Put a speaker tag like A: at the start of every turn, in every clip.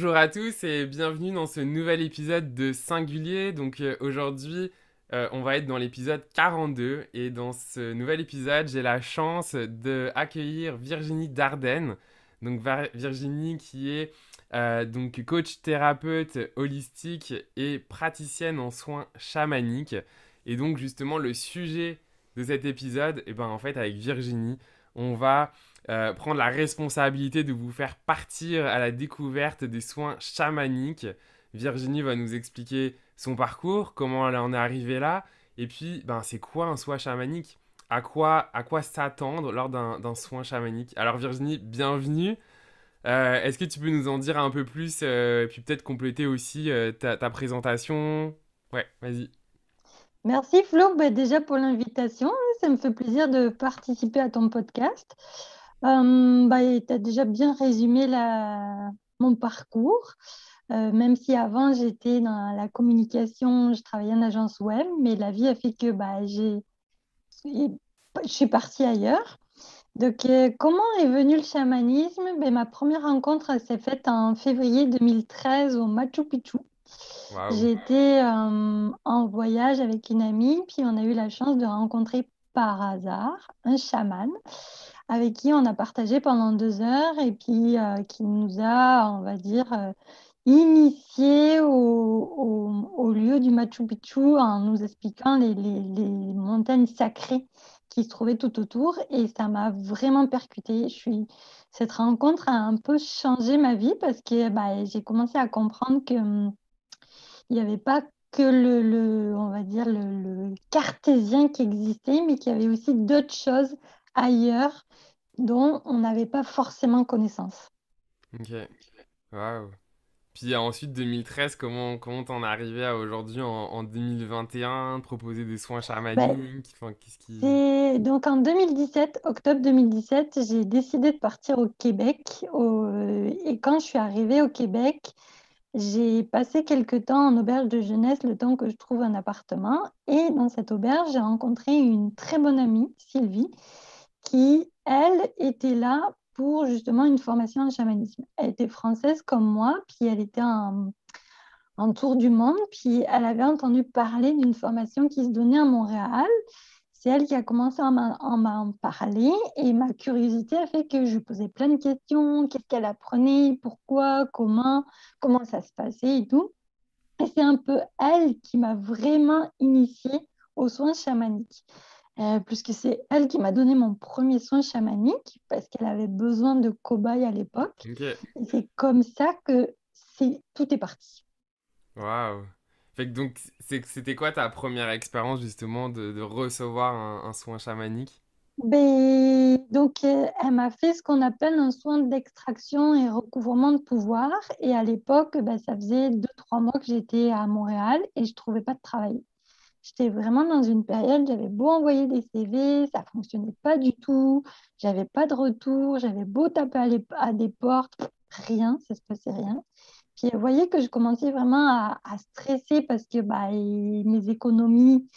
A: Bonjour à tous et bienvenue dans ce nouvel épisode de Singulier. Aujourd'hui, on va être dans l'épisode 42 et dans ce nouvel épisode, j'ai la chance de accueillir Virginie Dardenne. Virginie qui est donc coach thérapeute holistique et praticienne en soins chamaniques. Et donc justement le sujet de cet épisode, et ben en fait avec Virginie, on va prendre la responsabilité de vous faire partir à la découverte des soins chamaniques. Virginie va nous expliquer son parcours, comment elle en est arrivée là, et puis c'est quoi un soin chamanique, à quoi s'attendre lors d'un soin chamanique. Alors Virginie, bienvenue. Est-ce que tu peux nous en dire un peu plus, et puis peut-être compléter aussi ta présentation. Ouais, vas-y.
B: Merci Flo, déjà pour l'invitation. Ça me fait plaisir de participer à ton podcast. Tu as déjà bien résumé mon parcours, même si avant j'étais dans la communication, je travaillais en agence web, mais la vie a fait que je suis partie ailleurs. Comment est venu le chamanisme? Ma première rencontre elle s'est faite en février 2013 au Machu Picchu.
A: Waouh.
B: J'étais en voyage avec une amie, puis on a eu la chance de rencontrer par hasard un chaman avec qui on a partagé pendant 2 heures et puis qui nous a, on va dire, initiés au lieu du Machu Picchu en nous expliquant les montagnes sacrées qui se trouvaient tout autour et ça m'a vraiment percutée. Cette rencontre a un peu changé ma vie parce que j'ai commencé à comprendre que il n'y avait pas que on va dire, le cartésien qui existait, mais qu'il y avait aussi d'autres choses ailleurs dont on n'avait pas forcément connaissance.
A: Ok. Waouh. Puis ensuite, 2013, comment t'en es arrivé à aujourd'hui en 2021, de proposer des soins
B: Ben,
A: chamaniques, enfin, qu'est-ce qui...
B: c'est donc en 2017, octobre 2017, j'ai décidé de partir au Québec. Et quand je suis arrivée au Québec, j'ai passé quelques temps en auberge de jeunesse, le temps que je trouve un appartement. Et dans cette auberge, j'ai rencontré une très bonne amie, Sylvie, qui, elle, était là pour justement une formation en chamanisme. Elle était française comme moi, puis elle était en tour du monde, puis elle avait entendu parler d'une formation qui se donnait à Montréal. C'est elle qui a commencé à m'en parler et ma curiosité a fait que je posais plein de questions. Qu'est-ce qu'elle apprenait? Pourquoi? Comment ça se passait et tout. Et c'est un peu elle qui m'a vraiment initiée aux soins chamaniques. Puisque c'est elle qui m'a donné mon premier soin chamanique parce qu'elle avait besoin de cobayes à l'époque.
A: Ok,
B: Et c'est comme ça que tout est parti.
A: waouh. Fait que donc, c'était quoi ta première expérience justement de recevoir un soin chamanique?
B: Elle m'a fait ce qu'on appelle un soin d'extraction et recouvrement de pouvoir. Et à l'époque, ça faisait 2, 3 mois que j'étais à Montréal et je ne trouvais pas de travail. J'étais vraiment dans une période, j'avais beau envoyer des CV, ça fonctionnait pas du tout, j'avais pas de retour, j'avais beau taper à des portes, rien, ça se passait rien. Puis vous voyez que je commençais vraiment à stresser parce que mes économies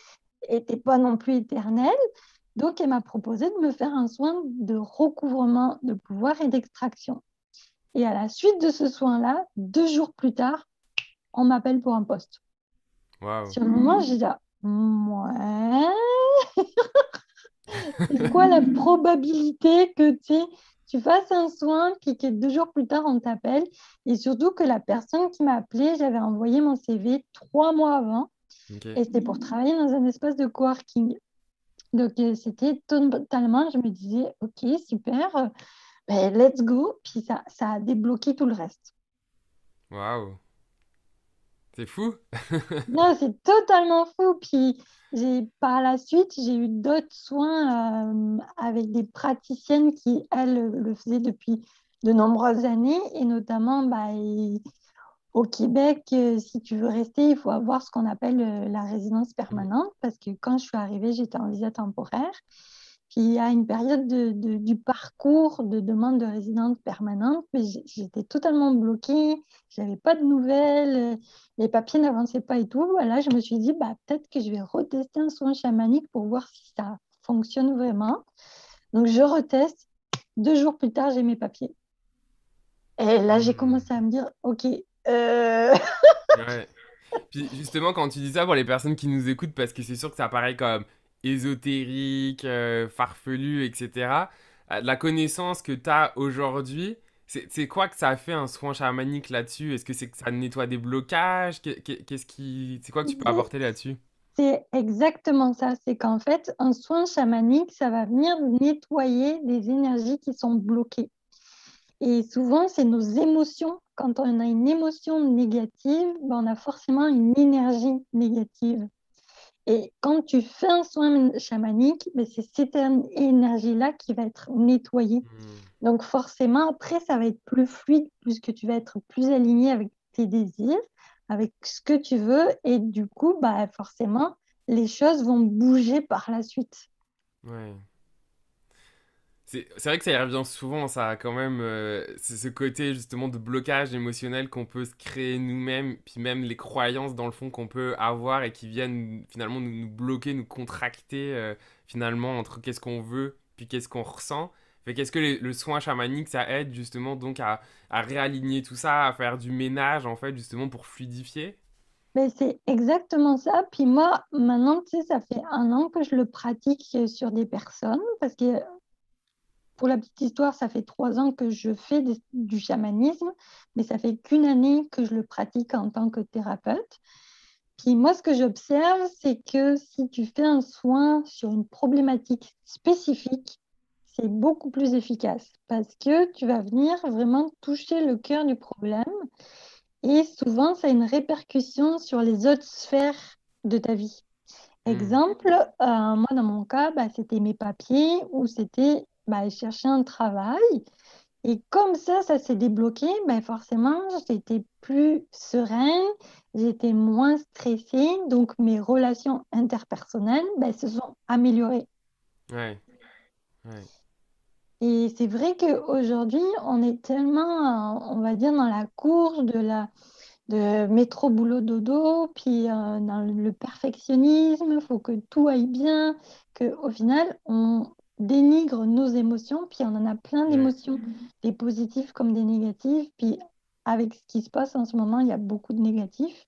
B: n'étaient pas non plus éternelles. Donc, elle m'a proposé de me faire un soin de recouvrement de pouvoir et d'extraction. Et à la suite de ce soin-là, 2 jours plus tard, on m'appelle pour un poste.
A: Waouh.
B: Sur le moment, j'ai dit, ouais, c'est quoi la probabilité que tu fasses un soin, puis que 2 jours plus tard, on t'appelle? Et surtout que la personne qui m'a appelé, j'avais envoyé mon CV 3 mois avant,
A: Ok.
B: et c'était pour travailler dans un espace de coworking. C'était totalement, je me disais, ok, super, let's go. Puis ça a débloqué tout le reste.
A: Waouh. C'est fou.
B: Non, c'est totalement fou. Puis par la suite, j'ai eu d'autres soins avec des praticiennes qui, elles, le faisaient depuis de nombreuses années. Et notamment, au Québec, si tu veux rester, il faut avoir ce qu'on appelle la résidence permanente. Parce que quand je suis arrivée, j'étais en visa temporaire. Puis il y a une période du parcours de demande de résidence permanente, mais j'étais totalement bloquée, je n'avais pas de nouvelles, les papiers n'avançaient pas et tout. Là, je me suis dit, peut-être que je vais retester un soin chamanique pour voir si ça fonctionne vraiment. Donc, je reteste. 2 jours plus tard, j'ai mes papiers. Et là, j'ai
A: Hmm.
B: commencé à me dire, OK, euh,
A: Ouais. Puis justement, quand tu dis ça pour les personnes qui nous écoutent, parce que c'est sûr que ça paraît comme ésotérique, farfelu, etc. La connaissance que tu as aujourd'hui, c'est quoi que ça a fait un soin chamanique là-dessus? Est-ce que c'est que ça nettoie des blocages? Qu'est-ce qui... C'est quoi que tu peux apporter là-dessus?
B: c'est exactement ça. C'est qu'en fait, un soin chamanique, ça va venir nettoyer des énergies qui sont bloquées. Et souvent, c'est nos émotions. Quand on a une émotion négative, ben, on a forcément une énergie négative. Et quand tu fais un soin chamanique, ben, c'est cette énergie-là qui va être nettoyée.
A: Hmm.
B: Donc forcément, après, ça va être plus fluide puisque tu vas être plus aligné avec tes désirs, avec ce que tu veux. Et du coup, bah, forcément, les choses vont bouger par la suite.
A: Ouais. C'est vrai que ça y revient souvent, ça, quand même. C'est ce côté justement de blocage émotionnel qu'on peut se créer nous-mêmes, puis même les croyances dans le fond qu'on peut avoir et qui viennent finalement nous bloquer, nous contracter finalement entre qu'est-ce qu'on veut puis qu'est-ce qu'on ressent. Fait qu'est-ce que le soin chamanique ça aide justement donc à réaligner tout ça, à faire du ménage en fait justement pour fluidifier?
B: Mais c'est exactement ça. Puis moi, maintenant, tu sais, ça fait 1 an que je le pratique sur des personnes parce que pour la petite histoire, ça fait 3 ans que je fais du chamanisme, mais ça fait qu'1 année que je le pratique en tant que thérapeute. Puis moi, ce que j'observe, c'est que si tu fais un soin sur une problématique spécifique, c'est beaucoup plus efficace parce que tu vas venir vraiment toucher le cœur du problème et souvent, ça a une répercussion sur les autres sphères de ta vie.
A: Hmm.
B: Exemple, moi, dans mon cas, bah, c'était mes papiers ou c'était bah, chercher un travail. Et comme ça s'est débloqué, ben forcément, j'étais plus sereine, j'étais moins stressée, donc mes relations interpersonnelles ben, se sont améliorées.
A: Ouais, ouais.
B: Et c'est vrai qu'aujourd'hui, on est tellement, on va dire, dans la course de métro, boulot, dodo, puis dans le perfectionnisme, il faut que tout aille bien, qu'au final, on dénigre nos émotions, puis on en a plein
A: Ouais.
B: d'émotions, des positives comme des négatives, puis avec ce qui se passe en ce moment, il y a beaucoup de négatifs,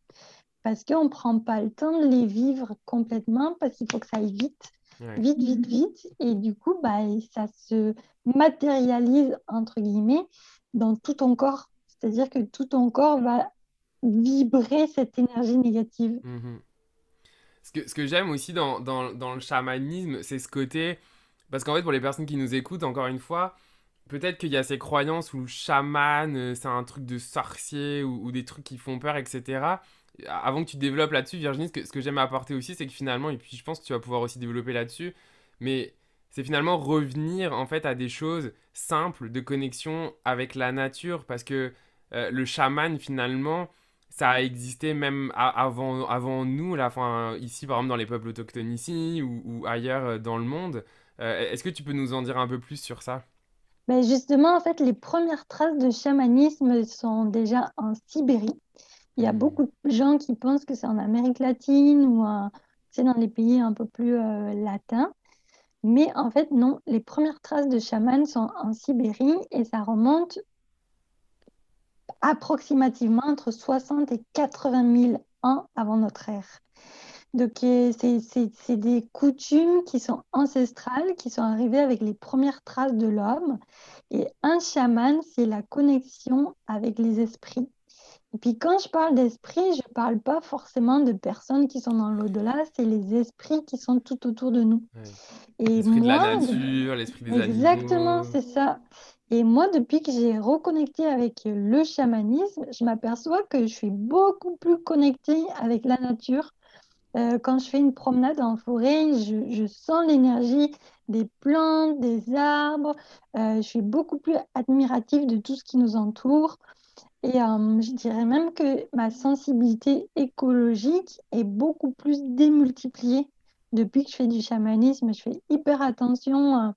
B: parce qu'on ne prend pas le temps de les vivre complètement, parce qu'il faut que ça aille vite,
A: Ouais.
B: vite, vite, vite, et du coup, bah, ça se matérialise, entre guillemets, dans tout ton corps. C'est-à-dire que tout ton corps va vibrer cette énergie négative.
A: Mhm. Ce que j'aime aussi dans le chamanisme, c'est ce côté. Parce qu'en fait, pour les personnes qui nous écoutent, encore une fois, peut-être qu'il y a ces croyances où chaman, c'est un truc de sorcier ou des trucs qui font peur, etc. Avant que tu développes là-dessus, Virginie, ce que j'aime apporter aussi, c'est que finalement, et puis je pense que tu vas pouvoir aussi développer là-dessus, mais c'est finalement revenir en fait à des choses simples de connexion avec la nature, parce que le chaman, finalement, ça a existé même avant nous, là, enfin, ici par exemple dans les peuples autochtones ici ou ailleurs dans le monde. Est-ce que tu peux nous en dire un peu plus sur ça?
B: Ben justement, en fait, les premières traces de chamanisme sont déjà en Sibérie. Il y a
A: Hmm.
B: beaucoup de gens qui pensent que c'est en Amérique latine ou c'est dans les pays un peu plus latins. Mais en fait, non, les premières traces de chaman sont en Sibérie et ça remonte approximativement entre 60 et 80 000 ans avant notre ère. Donc, c'est des coutumes qui sont ancestrales, qui sont arrivées avec les premières traces de l'homme. Et un chaman, c'est la connexion avec les esprits. Et puis, quand je parle d'esprit, je ne parle pas forcément de personnes qui sont dans l'au-delà, c'est les esprits qui sont tout autour de nous.
A: Ouais.
B: Et
A: L'esprit de la
B: moi,
A: nature, l'esprit des
B: exactement,
A: animaux.
B: c'est ça. Et moi, depuis que j'ai reconnecté avec le chamanisme, je m'aperçois que je suis beaucoup plus connectée avec la nature. Quand je fais une promenade en forêt, je sens l'énergie des plantes, des arbres. Je suis beaucoup plus admirative de tout ce qui nous entoure. Et je dirais même que ma sensibilité écologique est beaucoup plus démultipliée depuis que je fais du chamanisme. Je fais hyper attention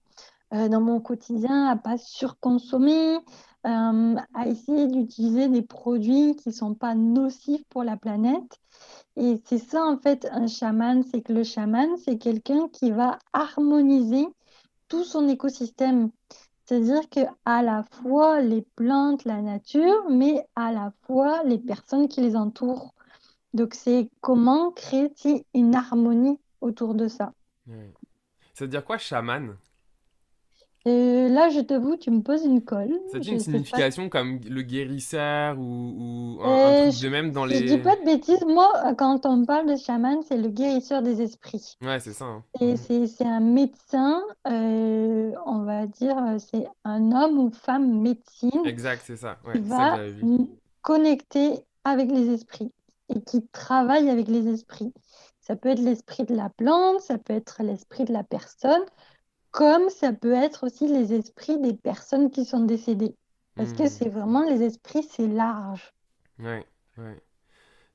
B: dans mon quotidien à pas surconsommer, à essayer d'utiliser des produits qui sont pas nocifs pour la planète. Et c'est ça, en fait, un chaman, c'est que le chaman, c'est quelqu'un qui va harmoniser tout son écosystème. C'est-à-dire que à la fois les plantes, la nature, mais à la fois les personnes qui les entourent. Donc, c'est comment créer tu sais, une harmonie autour de ça.
A: Ouais. Ça veut dire quoi, chaman?
B: Et là, je t'avoue, tu me poses une colle.
A: Ça dit une
B: Je sais pas.
A: signification comme le guérisseur ou un
B: Euh,
A: truc
B: je,
A: de même dans
B: si je dis
A: les...
B: pas de bêtises, moi, quand on me parle de chaman, c'est le guérisseur des esprits.
A: Ouais, c'est ça, hein.
B: Et
A: Mhm.
B: c'est un médecin, on va dire, c'est un homme ou femme médecine
A: Exact, c'est ça.
B: qui
A: Ouais, c'est ça que
B: va
A: j'avais vu.
B: connecter avec les esprits et qui travaille avec les esprits. Ça peut être l'esprit de la plante, ça peut être l'esprit de la personne, comme ça peut être aussi les esprits des personnes qui sont décédées. Parce que
A: Hmm.
B: c'est vraiment les esprits, c'est large.
A: Ouais, ouais.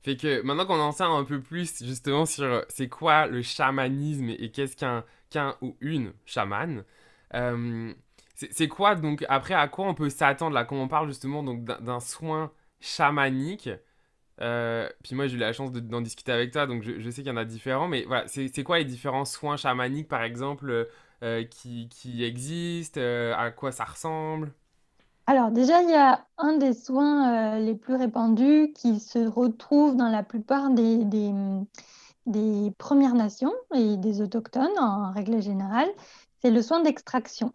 A: Fait que maintenant qu'on en sait un peu plus justement sur c'est quoi le chamanisme et qu'est-ce qu'un ou une chamane, euh, c'est quoi donc après à quoi on peut s'attendre là quand on parle justement donc d'un soin chamanique. Puis moi j'ai eu la chance d'en discuter avec toi donc je sais qu'il y en a différents mais voilà c'est quoi les différents soins chamaniques par exemple qui existent, à quoi ça ressemble?
B: Alors déjà, il y a un des soins les plus répandus qui se retrouve dans la plupart des Premières Nations et des autochtones en règle générale, c'est le soin d'extraction.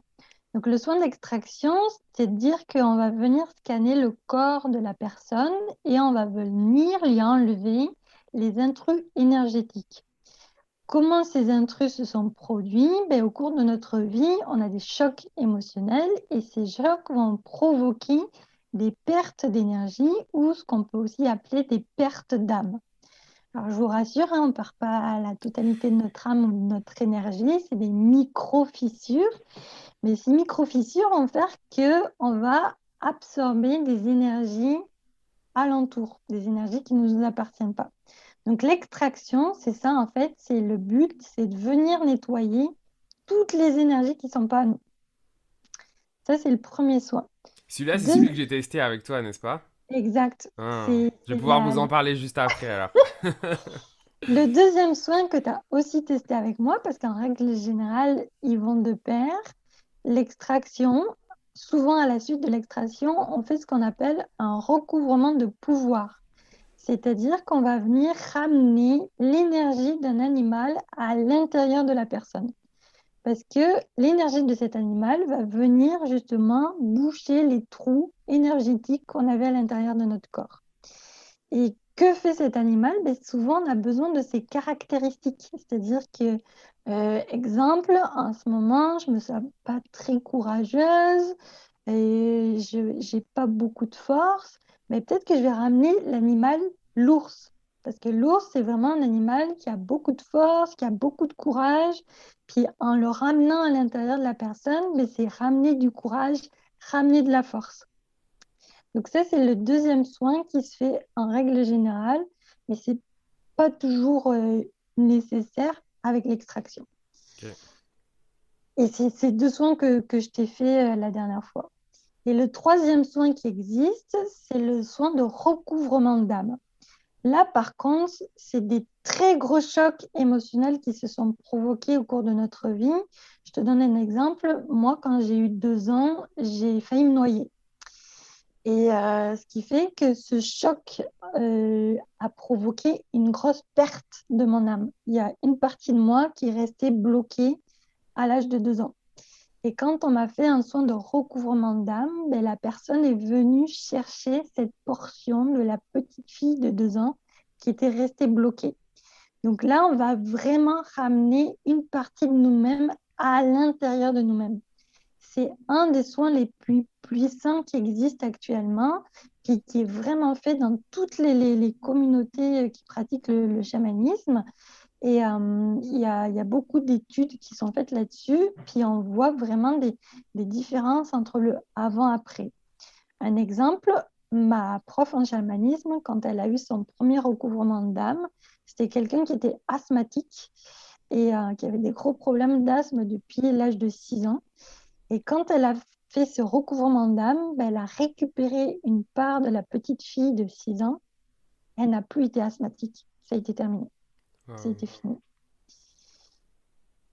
B: Donc le soin d'extraction, c'est de dire qu'on va venir scanner le corps de la personne et on va venir lui enlever les intrus énergétiques. Comment ces intrus se sont produits? Ben, au cours de notre vie, on a des chocs émotionnels et ces chocs vont provoquer des pertes d'énergie ou ce qu'on peut aussi appeler des pertes d'âme. Alors, je vous rassure, hein, on ne perd pas la totalité de notre âme ou de notre énergie, c'est des micro-fissures. Mais ces micro-fissures vont faire qu'on va absorber des énergies alentour, des énergies qui ne nous appartiennent pas. Donc l'extraction, c'est ça en fait, c'est le but, c'est de venir nettoyer toutes les énergies qui ne sont pas à nous. Ça, c'est le premier soin.
A: Celui-là c'est celui
B: Deux...
A: que j'ai testé avec toi n'est-ce pas?
B: Exact.
A: Ah.
B: C'est
A: Je vais
B: c'est
A: pouvoir vous en parler juste après alors.
B: le deuxième soin que tu as aussi testé avec moi, parce qu'en règle générale, ils vont de pair. L'extraction, souvent à la suite de l'extraction, on fait ce qu'on appelle un recouvrement de pouvoir. C'est-à-dire qu'on va venir ramener l'énergie d'un animal à l'intérieur de la personne. Parce que l'énergie de cet animal va venir justement boucher les trous énergétiques qu'on avait à l'intérieur de notre corps. Et que fait cet animal? Ben, souvent, on a besoin de ses caractéristiques. C'est-à-dire que, exemple, en ce moment, je ne me sens pas très courageuse et je n'ai pas beaucoup de force, mais peut-être que je vais ramener l'animal, l'ours. Parce que l'ours, c'est vraiment un animal qui a beaucoup de force, qui a beaucoup de courage. Puis en le ramenant à l'intérieur de la personne, ben, c'est ramener du courage, ramener de la force. Donc ça, c'est le deuxième soin qui se fait en règle générale, mais c'est pas toujours nécessaire avec l'extraction.
A: Ok.
B: Et c'est ces deux soins que je t'ai fait la dernière fois. Et le troisième soin qui existe, c'est le soin de recouvrement d'âme. Là, par contre, c'est des très gros chocs émotionnels qui se sont provoqués au cours de notre vie. Je te donne un exemple. Moi, quand j'ai eu 2 ans, j'ai failli me noyer. Et ce qui fait que ce choc a provoqué une grosse perte de mon âme. Il y a une partie de moi qui est restée bloquée à l'âge de 2 ans. Et quand on m'a fait un soin de recouvrement d'âme, ben, la personne est venue chercher cette portion de la petite fille de 2 ans qui était restée bloquée. Donc là, on va vraiment ramener une partie de nous-mêmes à l'intérieur de nous-mêmes. C'est un des soins les plus puissants qui existent actuellement, qui est vraiment fait dans toutes les communautés qui pratiquent le chamanisme. Et il y a beaucoup d'études qui sont faites là-dessus, puis on voit vraiment des différences entre le avant-après. Un exemple, ma prof en chamanisme, quand elle a eu son premier recouvrement d'âme, c'était quelqu'un qui était asthmatique et qui avait des gros problèmes d'asthme depuis l'âge de 6 ans. Et quand elle a fait ce recouvrement d'âme, ben, elle a récupéré une part de la petite fille de 6 ans. Elle n'a plus été asthmatique. Ça a été terminé. Ça a
A: Ah.
B: été fini.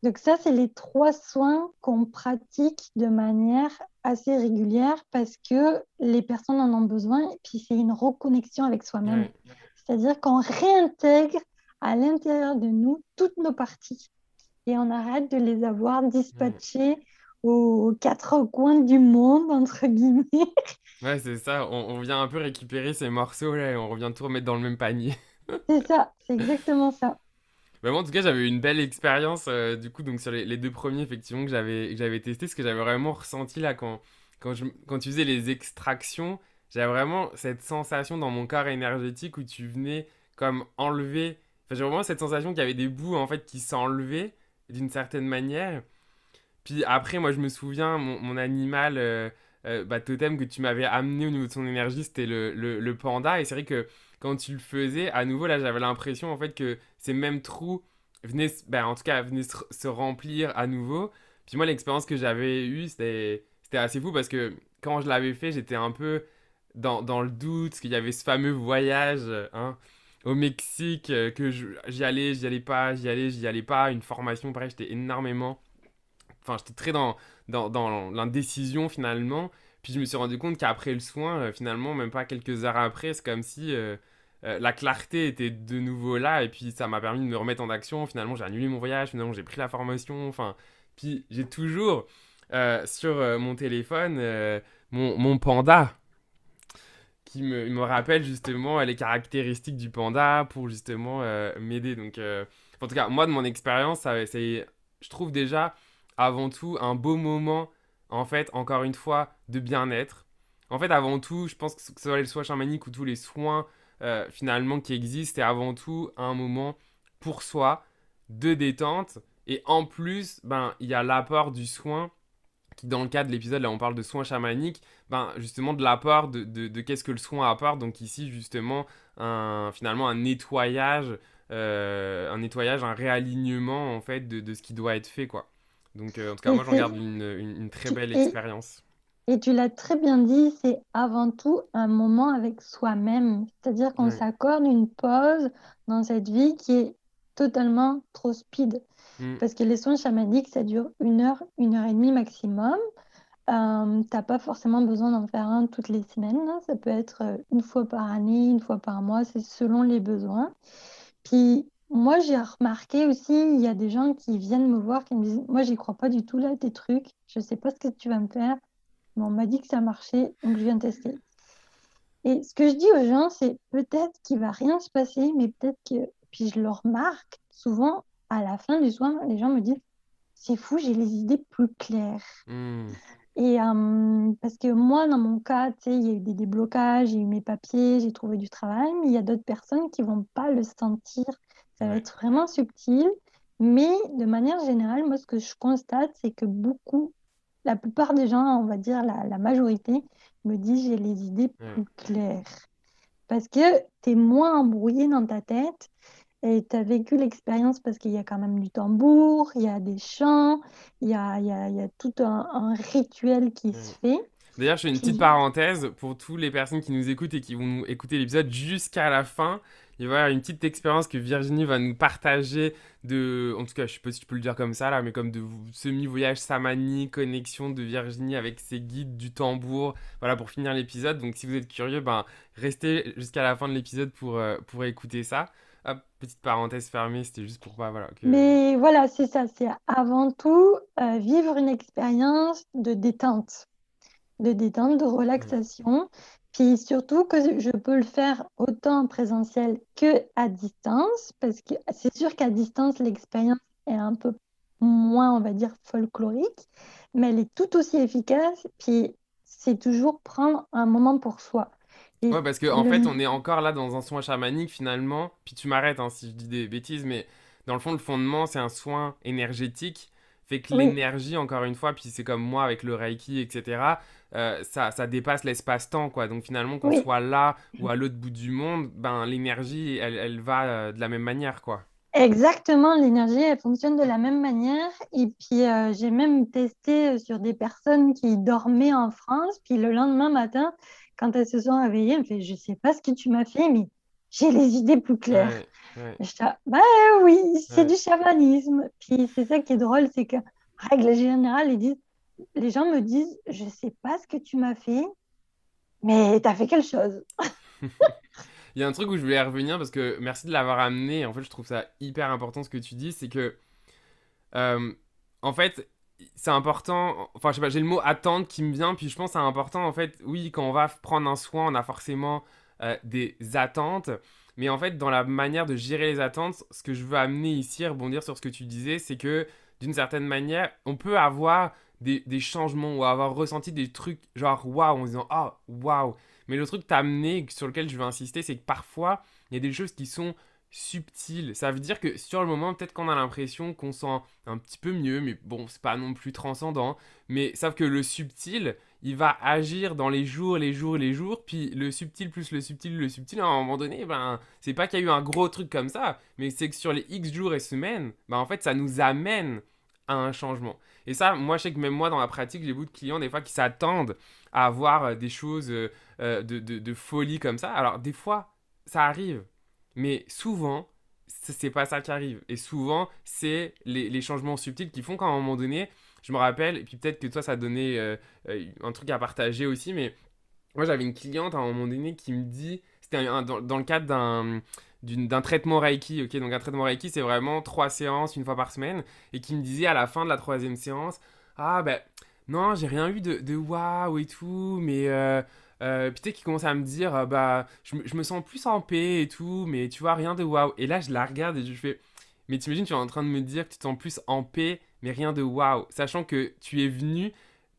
B: Donc ça, c'est les trois soins qu'on pratique de manière assez régulière parce que les personnes en ont besoin et puis c'est une reconnexion avec soi-même.
A: Ouais.
B: C'est-à-dire qu'on réintègre à l'intérieur de nous toutes nos parties et on arrête de les avoir
A: Mm.
B: dispatchées aux quatre coins du monde, entre guillemets.
A: Ouais, c'est ça. On vient un peu récupérer ces morceaux-là et on revient tout remettre dans le même panier.
B: C'est ça, c'est exactement ça.
A: Bah, moi, en tout cas, j'avais eu une belle expérience, du coup, donc sur les deux premiers, effectivement, que j'avais testé, ce que j'avais vraiment ressenti là, quand tu faisais les extractions, j'avais vraiment cette sensation dans mon corps énergétique où tu venais comme enlever, enfin, j'ai vraiment cette sensation qu'il y avait des bouts, en fait, qui s'enlevaient d'une certaine manière. Puis après, moi, je me souviens, mon animal bah, totem que tu m'avais amené au niveau de son énergie, c'était le panda. Et c'est vrai que quand tu le faisais, à nouveau, là, j'avais l'impression en fait que ces mêmes trous venaient, bah, en tout cas, venaient se remplir à nouveau. Puis moi, l'expérience que j'avais eue, c'était assez fou parce que quand je l'avais fait, j'étais un peu dans le doute, parce qu'il y avait ce fameux voyage hein, au Mexique, j'y allais pas, j'y allais pas. Une formation, pareil, j'étais énormément. Enfin, j'étais très dans l'indécision finalement. Puis je me suis rendu compte qu'après le soin, finalement, même pas quelques heures après, c'est comme si la clarté était de nouveau là. Et puis ça m'a permis de me remettre en action. Finalement, j'ai annulé mon voyage. Finalement, j'ai pris la formation. Enfin, puis j'ai toujours sur mon téléphone mon panda qui me rappelle justement les caractéristiques du panda pour justement m'aider. Donc, en tout cas, moi, de mon expérience, je trouve déjà avant tout un beau moment, en fait, encore une fois, de bien-être. En fait, avant tout, je pense que ce soit les soins chamaniques ou tous les soins finalement qui existent, c'est avant tout un moment pour soi de détente. Et en plus, ben, il y a l'apport du soin qui dans le cas de l'épisode là on parle de soins chamaniques, ben justement de l'apport de qu'est-ce que le soin apporte. Donc ici justement finalement un nettoyage, un réalignement en fait de ce qui doit être fait quoi. Donc en tout cas
B: Et,
A: moi j'en
B: c'est-
A: garde une très
B: tu,
A: belle
B: et,
A: expérience.
B: et tu l'as très bien dit, c'est avant tout un moment avec soi-même. C'est-à-dire qu'on
A: Ouais.
B: s'accorde une pause dans cette vie qui est totalement trop speed.
A: Mm.
B: Parce que les soins chamaniques, ça dure une heure et demie maximum. T'as pas forcément besoin d'en faire un toutes les semaines, hein. Ça peut être une fois par année, une fois par mois, c'est selon les besoins. Puis moi, j'ai remarqué aussi, il y a des gens qui viennent me voir, qui me disent, moi, j'y crois pas du tout là, tes trucs. Je sais pas ce que tu vas me faire, mais on m'a dit que ça marchait, donc je viens tester. Et ce que je dis aux gens, c'est peut-être qu'il va rien se passer, mais peut-être que... Puis je le remarque, souvent, à la fin du soin, les gens me disent, c'est fou, j'ai les idées plus claires.
A: Mm.
B: Et parce que moi, dans mon cas, tu sais, il y a eu des déblocages, j'ai eu mes papiers, j'ai trouvé du travail, mais il y a d'autres personnes qui vont pas le sentir. Ça va
A: Ouais.
B: être vraiment subtil. Mais de manière générale, moi, ce que je constate, c'est que beaucoup, la plupart des gens, on va dire la majorité, me disent j'ai les idées
A: Ouais.
B: plus claires. Parce que tu es moins embrouillé dans ta tête et tu as vécu l'expérience parce qu'il y a quand même du tambour, il y a des chants, il y a tout un rituel qui se
A: Ouais.
B: fait.
A: D'ailleurs, je fais une petite
B: Puis
A: parenthèse pour toutes les personnes qui nous écoutent et qui vont écouter l'épisode jusqu'à la fin. Il va y avoir une petite expérience que Virginie va nous partager en tout cas, je sais pas si tu peux le dire comme ça là, mais comme de semi-voyage samani, connexion de Virginie avec ses guides du tambour, voilà pour finir l'épisode. Donc si vous êtes curieux, ben restez jusqu'à la fin de l'épisode pour écouter ça. Hop, petite parenthèse fermée, c'était juste pour pas voilà que.
B: mais voilà, c'est ça, c'est avant tout vivre une expérience de détente, de
A: Mm.
B: relaxation. Puis surtout que je peux le faire autant en présentiel que à distance, parce que c'est sûr qu'à distance, l'expérience est un peu moins, on va dire, folklorique, mais elle est tout aussi efficace. Puis c'est toujours prendre un moment pour soi. Et
A: Ouais, parce qu'en fait,
B: le...
A: on est encore là dans un soin chamanique finalement. Puis tu m'arrêtes hein, si je dis des bêtises, mais dans le fond, le fondement, c'est un soin énergétique. Fait que
B: Oui,
A: l'énergie, encore une fois, puis c'est comme moi avec le Reiki, etc., ça dépasse l'espace-temps, quoi. Donc finalement, qu'on
B: oui,
A: soit là ou à l'autre bout du monde, ben l'énergie, elle va de la même manière, quoi.
B: exactement, l'énergie, elle fonctionne de la même manière. Et puis, j'ai même testé sur des personnes qui dormaient en France. Puis le lendemain matin, quand elles se sont réveillées, elles me fait, je sais pas ce que tu m'as fait, mais j'ai les idées plus claires.
A: Ouais. Ouais.
B: Bah oui, c'est
A: Ouais.
B: du chamanisme. Puis c'est ça qui est drôle, c'est que, règle générale, les gens me disent, je sais pas ce que tu m'as fait, mais t'as fait quelque chose.
A: Il y a un truc où je voulais revenir parce que merci de l'avoir amené. En fait, je trouve ça hyper important ce que tu dis. C'est que, euh, en fait, c'est important. Enfin, je sais pas, j'ai le mot attendre qui me vient. Puis je pense que c'est important. En fait, oui, quand on va prendre un soin, on a forcément des attentes. Mais en fait, dans la manière de gérer les attentes, ce que je veux amener ici, rebondir sur ce que tu disais, c'est que d'une certaine manière, on peut avoir des changements ou avoir ressenti des trucs genre waouh en se disant ah waouh. Mais le truc que t'as amené, sur lequel je veux insister, c'est que parfois, il y a des choses qui sont subtiles. Ça veut dire que sur le moment, peut-être qu'on a l'impression qu'on sent un petit peu mieux, mais bon, c'est pas non plus transcendant. Mais sauf que le subtil, il va agir dans les jours, les jours, les jours. Puis le subtil plus le subtil, à un moment donné, ben, c'est pas qu'il y a eu un gros truc comme ça, mais c'est que sur les X jours et semaines, ben, en fait, ça nous amène à un changement. Et ça, moi, je sais que même moi, dans ma pratique, j'ai beaucoup de clients, des fois, qui s'attendent à avoir des choses de folie comme ça. Alors, des fois, ça arrive. Mais souvent, c'est pas ça qui arrive. Et souvent, c'est les changements subtils qui font qu'à un moment donné, je me rappelle, et puis peut-être que toi, ça a donné un truc à partager aussi, mais moi, j'avais une cliente à un moment donné qui me dit, c'était dans le cadre d'un traitement Reiki, ok? Donc un traitement Reiki, c'est vraiment 3 séances, une fois par semaine, et qui me disait à la fin de la troisième séance, ah ben non, j'ai rien eu de waouh et tout, mais puis tu sais, qui commence à me dire, bah je me sens plus en paix et tout, mais tu vois, rien de waouh. Et là, je la regarde et je fais, mais t'imagines, tu es en train de me dire que tu te sens plus en paix, mais rien de waouh, sachant que tu es venu,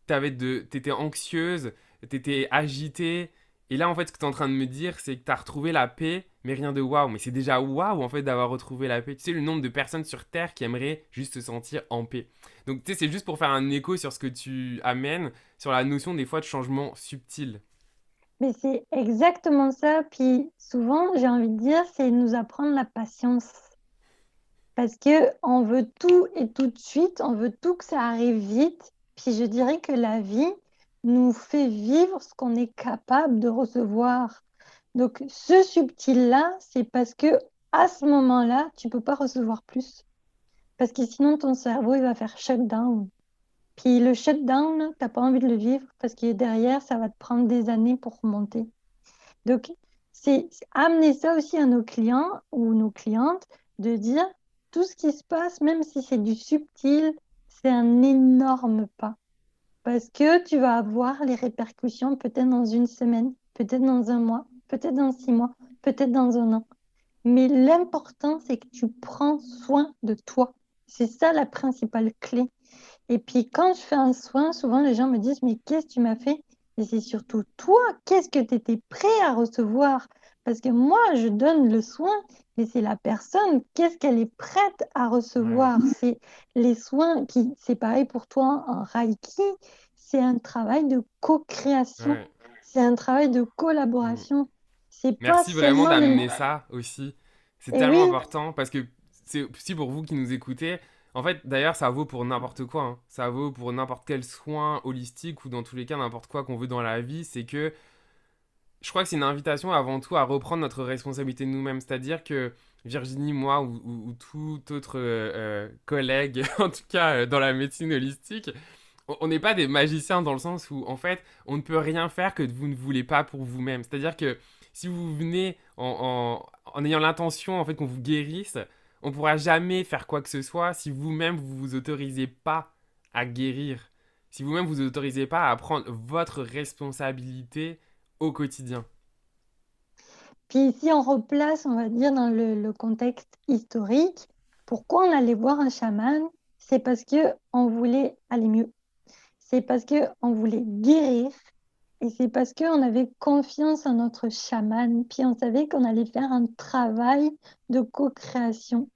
A: t'étais anxieuse, t'étais agitée. Et là, en fait, ce que t'es en train de me dire, c'est que t'as retrouvé la paix, mais rien de waouh. Mais c'est déjà waouh, en fait, d'avoir retrouvé la paix. Tu sais, le nombre de personnes sur Terre qui aimeraient juste se sentir en paix. Donc, tu sais, c'est juste pour faire un écho sur ce que tu amènes, sur la notion des fois de changement subtil.
B: Mais c'est exactement ça. Puis souvent, j'ai envie de dire, c'est nous apprendre la patience. Parce que on veut tout et tout de suite, on veut tout que ça arrive vite. Puis je dirais que la vie nous fait vivre ce qu'on est capable de recevoir. Donc ce subtil-là, c'est parce que à ce moment-là, tu peux pas recevoir plus. Parce que sinon, ton cerveau, il va faire shutdown. Puis le shutdown, t'as pas envie de le vivre parce que derrière, ça va te prendre des années pour remonter. Donc, c'est amener ça aussi à nos clients ou nos clientes, de dire tout ce qui se passe, même si c'est du subtil, c'est un énorme pas. Parce que tu vas avoir les répercussions peut-être dans une semaine, peut-être dans un mois, peut-être dans 6 mois, peut-être dans un an. Mais l'important, c'est que tu prends soin de toi. C'est ça la principale clé. Et puis quand je fais un soin, souvent les gens me disent, mais qu'est-ce que tu m'as fait? Et c'est surtout toi, qu'est-ce que tu étais prêt à recevoir? Parce que moi, je donne le soin, mais c'est la personne, qu'est-ce qu'elle est prête à
A: Ouais,
B: recevoir? C'est les soins qui, c'est pareil pour toi en Reiki, c'est un travail de co-création,
A: ouais.
B: c'est un travail de
A: Mm.
B: collaboration. C'est pas
A: Merci vraiment
B: seulement le...
A: d'amener ça aussi. C'est
B: Et
A: tellement
B: oui,
A: important parce que c'est aussi pour vous qui nous écoutez. En fait, d'ailleurs, ça vaut pour n'importe quoi, hein. Ça vaut pour n'importe quel soin holistique ou dans tous les cas n'importe quoi qu'on veut dans la vie. C'est que je crois que c'est une invitation avant tout à reprendre notre responsabilité de nous-mêmes. C'est-à-dire que Virginie, moi ou tout autre collègue, en tout cas dans la médecine holistique, on n'est pas des magiciens dans le sens où, en fait, on ne peut rien faire que vous ne voulez pas pour vous-même. C'est-à-dire que si vous venez en ayant l'intention, en fait, qu'on vous guérisse, on ne pourra jamais faire quoi que ce soit si vous-même, vous vous autorisez pas à guérir. Si vous-même, vous autorisez pas à prendre votre responsabilité au quotidien.
B: puis si on replace, on va dire, dans le contexte historique, pourquoi on allait voir un chaman? C'est parce que on voulait aller mieux. C'est parce que on voulait guérir. Et c'est parce qu'on avait confiance en notre chaman. Puis on savait qu'on allait faire un travail de co-création.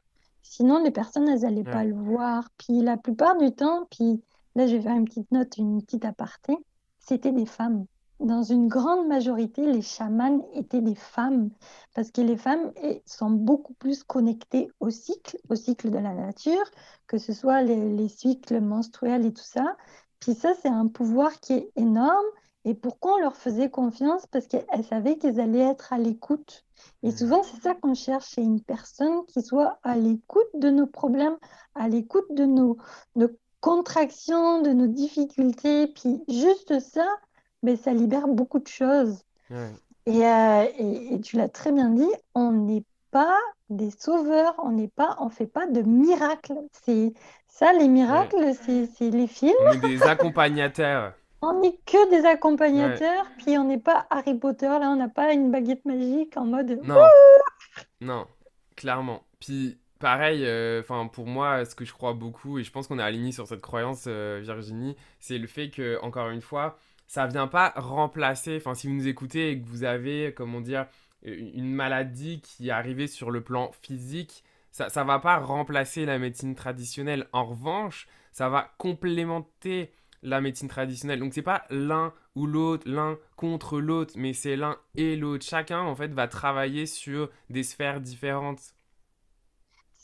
B: Sinon, les personnes, elles n'allaient pas
A: Ouais,
B: le voir. Puis la plupart du temps, puis là, je vais faire une petite note, une petite aparté, c'était des femmes. Dans une grande majorité, les chamans étaient des femmes parce que les femmes sont beaucoup plus connectées au cycle de la nature, que ce soit les cycles menstruels et tout ça. Puis ça, c'est un pouvoir qui est énorme. Et pourquoi on leur faisait confiance? Parce qu'elles savaient qu'elles allaient être à l'écoute. Et souvent, c'est ça qu'on cherche, c'est une personne qui soit à l'écoute de nos problèmes, à l'écoute de nos contractions, de nos difficultés. Puis juste ça, ben, ça libère beaucoup de choses.
A: Ouais,
B: Et tu l'as très bien dit, on n'est pas des sauveurs, on fait pas de miracles. C'est ça, les
A: ouais.
B: miracles, c'est les films.
A: On est des accompagnateurs.
B: On n'est que des
A: Ouais.
B: accompagnateurs, puis on n'est pas Harry Potter, là, on n'a pas une baguette magique en mode
A: Non, non, clairement. Puis pareil, enfin pour moi, ce que je crois beaucoup, et je pense qu'on est aligné sur cette croyance, Virginie, c'est le fait que, encore une fois, ça vient pas remplacer, enfin si vous nous écoutez et que vous avez, comment dire, une maladie qui est arrivée sur le plan physique, ça va pas remplacer la médecine traditionnelle. En revanche, ça va complémenter la médecine traditionnelle. Donc c'est pas l'un ou l'autre, l'un contre l'autre, mais c'est l'un et l'autre. Chacun en fait va travailler sur des sphères différentes.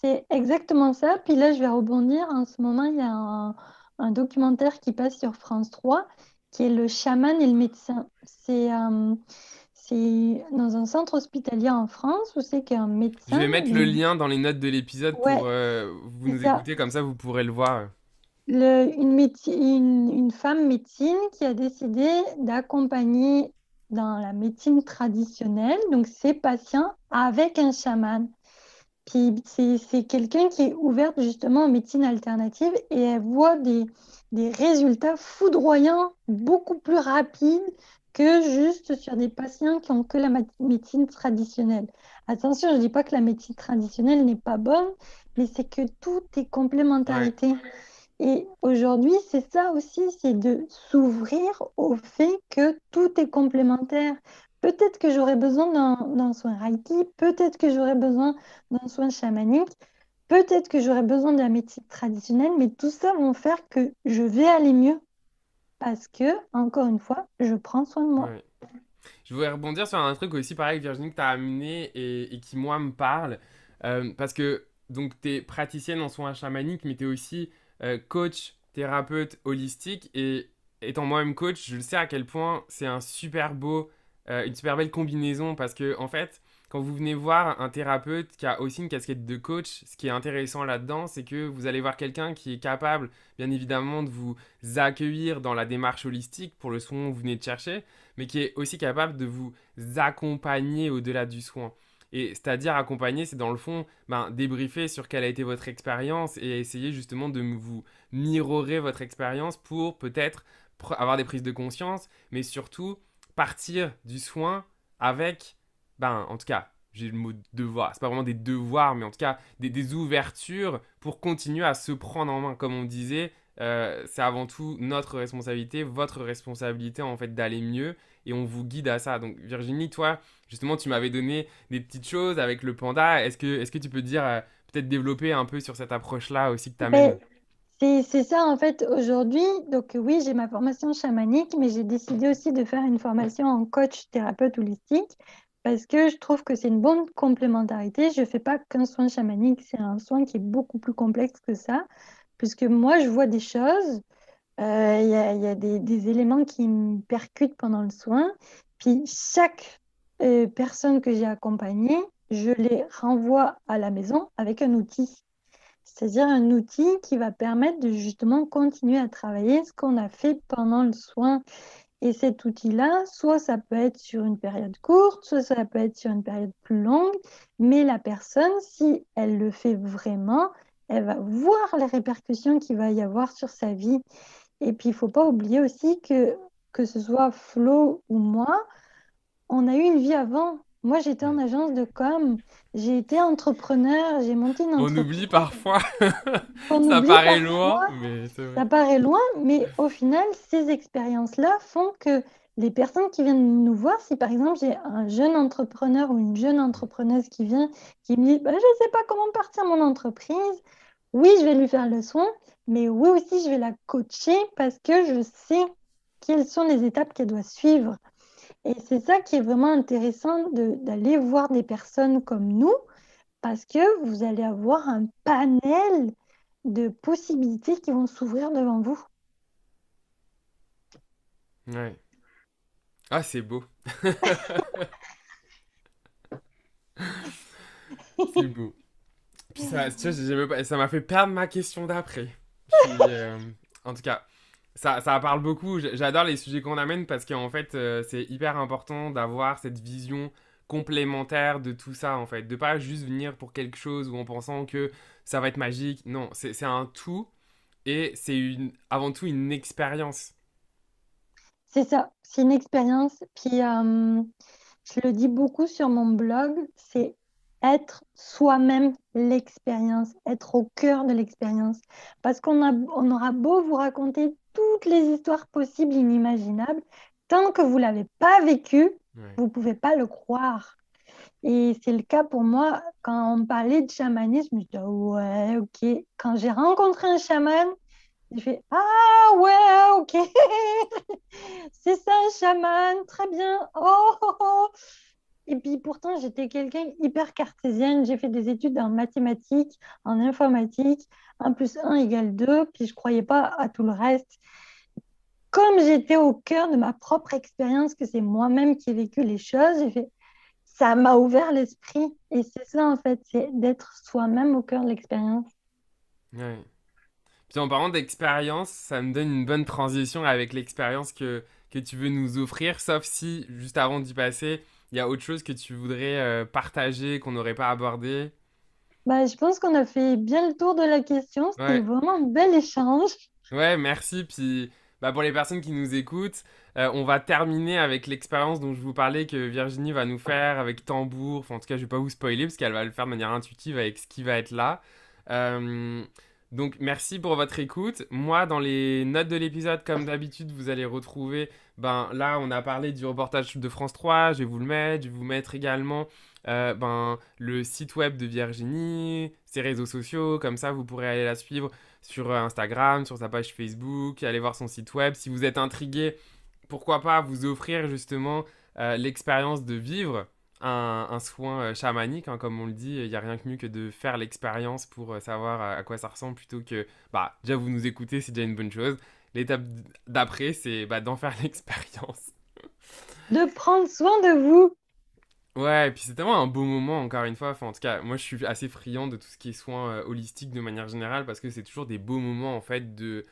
B: c'est exactement ça. Puis là, je vais rebondir. En ce moment, il y a un documentaire qui passe sur France 3 qui est Le chaman et le médecin. C'est dans un centre hospitalier en France où c'est qu'un
A: Je
B: médecin,
A: vais mettre le
B: il-
A: lien dans les notes de l'épisode pour
B: ouais,
A: vous
B: c'est
A: nous
B: ça.
A: écouter, comme ça vous pourrez le voir.
B: Une femme médecine qui a décidé d'accompagner dans la médecine traditionnelle, donc ses patients avec un chaman. Puis c'est quelqu'un qui est ouverte justement aux médecines alternatives et elle voit des résultats foudroyants, beaucoup plus rapides que juste sur des patients qui ont que la médecine traditionnelle. Attention, je ne dis pas que la médecine traditionnelle n'est pas bonne, mais c'est que tout est
A: Ouais,
B: complémentarité. Et aujourd'hui, c'est ça aussi, c'est de s'ouvrir au fait que tout est complémentaire. Peut-être que j'aurais besoin d'un soin Reiki, peut-être que j'aurais besoin d'un soin chamanique, peut-être que j'aurais besoin de la médecine traditionnelle, mais tout ça vont faire que je vais aller mieux parce que, encore une fois, je prends soin de moi.
A: ouais. Je voudrais rebondir sur un truc aussi pareil, Virginie, que tu as amené et qui, moi, me parle. Parce que, donc, tu es praticienne en soins chamaniques, mais tu es aussi coach, thérapeute holistique. Et étant moi-même coach, je le sais à quel point c'est une super belle combinaison. Parce que, en fait, quand vous venez voir un thérapeute qui a aussi une casquette de coach, ce qui est intéressant là-dedans, c'est que vous allez voir quelqu'un qui est capable, bien évidemment, de vous accueillir dans la démarche holistique pour le soin que vous venez de chercher, mais qui est aussi capable de vous accompagner au-delà du soin. Et c'est-à-dire accompagner, c'est dans le fond débriefer sur quelle a été votre expérience et essayer justement de vous mirorer votre expérience pour peut-être avoir des prises de conscience, mais surtout partir du soin avec, en tout cas, j'ai le mot devoir, c'est pas vraiment des devoirs, mais en tout cas des ouvertures pour continuer à se prendre en main, comme on disait. C'est avant tout notre responsabilité, votre responsabilité en fait d'aller mieux et on vous guide à ça. Donc Virginie, toi, justement, tu m'avais donné des petites choses avec le panda. Est-ce que tu peux dire, peut-être développer un peu sur cette approche-là aussi que tu amènes?
B: Ben, c'est ça en fait aujourd'hui. Donc oui, j'ai ma formation chamanique, mais j'ai décidé aussi de faire une formation en coach thérapeute holistique parce que je trouve que c'est une bonne complémentarité. Je ne fais pas qu'un soin chamanique, c'est un soin qui est beaucoup plus complexe que ça, puisque moi je vois des choses, il y a des éléments qui me percutent pendant le soin, puis chaque personne que j'ai accompagnée, je les renvoie à la maison avec un outil. C'est-à-dire un outil qui va permettre de justement continuer à travailler ce qu'on a fait pendant le soin. Et cet outil-là, soit ça peut être sur une période courte, soit ça peut être sur une période plus longue, mais la personne, si elle le fait vraiment, elle va voir les répercussions qu'il va y avoir sur sa vie. Et puis, il ne faut pas oublier aussi que ce soit Flo ou moi, on a eu une vie avant. Moi, j'étais en
A: Ouais.
B: agence de com, j'ai été entrepreneur, j'ai monté une
A: On oublie
B: entreprise.
A: parfois,
B: On
A: ça
B: oublie
A: paraît
B: parfois.
A: loin, mais c'est vrai.
B: Ça paraît loin, mais au final, ces expériences-là font que les personnes qui viennent nous voir, si par exemple j'ai un jeune entrepreneur ou une jeune entrepreneuse qui vient, qui me dit, bah, je ne sais pas comment partir mon entreprise, oui, je vais lui faire le soin, mais oui aussi, je vais la coacher parce que je sais quelles sont les étapes qu'elle doit suivre. Et c'est ça qui est vraiment intéressant d'aller voir des personnes comme nous parce que vous allez avoir un panel de possibilités qui vont s'ouvrir devant vous.
A: Ouais. Ah, c'est beau. C'est beau. Puis ça, tu vois, ça m'a fait perdre ma question d'après. Puis, en tout cas, ça parle beaucoup. J'adore les sujets qu'on amène parce qu'en fait, c'est hyper important d'avoir cette vision complémentaire de tout ça, en fait. De pas juste venir pour quelque chose ou en pensant que ça va être magique. Non, c'est un tout et c'est avant tout une expérience.
B: C'est ça, c'est une expérience. Puis, je le dis beaucoup sur mon blog, c'est être soi-même l'expérience, être au cœur de l'expérience. Parce on aura beau vous raconter toutes les histoires possibles, inimaginables, tant que vous ne l'avez pas vécu,
A: Ouais.
B: vous ne pouvez pas le croire. Et c'est le cas pour moi, quand on me parlait de chamanisme, je dis ah ouais, ok. Quand j'ai rencontré un chaman, j'ai fait ah ouais, ok. C'est ça, un chaman, très bien. Oh, oh, oh. Et puis pourtant, j'étais quelqu'un hyper cartésienne. J'ai fait des études en mathématiques, en informatique. 1 + 1 = 2. Puis je croyais pas à tout le reste. Comme j'étais au cœur de ma propre expérience, que c'est moi-même qui ai vécu les choses, j'ai fait, ça m'a ouvert l'esprit. Et c'est ça, en fait, c'est d'être soi-même au cœur de l'expérience.
A: Ouais. Puis en parlant d'expérience, ça me donne une bonne transition avec l'expérience que tu veux nous offrir, sauf si, juste avant d'y passer, il y a autre chose que tu voudrais partager, qu'on n'aurait pas abordé.
B: Bah, je pense qu'on a fait bien le tour de la question. C'était
A: Ouais,
B: vraiment un bel échange.
A: ouais, merci. Puis bah, pour les personnes qui nous écoutent, on va terminer avec l'expérience dont je vous parlais que Virginie va nous faire avec tambour. Enfin, en tout cas, je vais pas vous spoiler parce qu'elle va le faire de manière intuitive avec ce qui va être là. Euh, donc, merci pour votre écoute. Moi, dans les notes de l'épisode, comme d'habitude, vous allez retrouver. Ben là, on a parlé du reportage de France 3. Je vais vous le mettre. Je vais vous mettre également le site web de Virginie, ses réseaux sociaux. Comme ça, vous pourrez aller la suivre sur Instagram, sur sa page Facebook, aller voir son site web. Si vous êtes intrigué, pourquoi pas vous offrir justement l'expérience de vivre un soin chamanique, hein, comme on le dit, il n'y a rien que mieux que de faire l'expérience pour savoir à quoi ça ressemble plutôt que, bah, déjà vous nous écoutez, c'est déjà une bonne chose. L'étape d'après, c'est bah, d'en faire l'expérience.
B: De prendre soin de vous.
A: Ouais, et puis c'est tellement un beau moment, encore une fois. Enfin, en tout cas, moi je suis assez friand de tout ce qui est soins holistiques de manière générale parce que c'est toujours des beaux moments en fait de,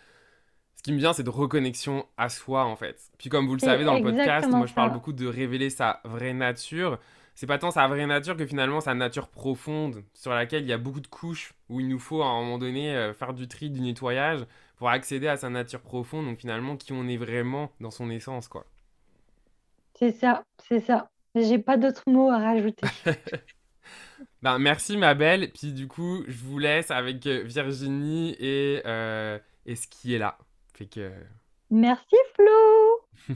A: ce qui me vient, c'est de reconnexion à soi, en fait. Puis comme vous le
B: C'est
A: savez dans le podcast,
B: exactement
A: moi je parle
B: ça.
A: beaucoup de révéler sa vraie nature. C'est pas tant sa vraie nature que finalement sa nature profonde, sur laquelle il y a beaucoup de couches, où il nous faut à un moment donné faire du tri, du nettoyage, pour accéder à sa nature profonde, donc finalement qui on est vraiment dans son essence, quoi.
B: C'est ça, c'est ça. J'ai pas d'autres mots à rajouter.
A: Ben, merci ma belle, puis du coup je vous laisse avec Virginie et ce qui est là. Fait que...
B: Merci Flo.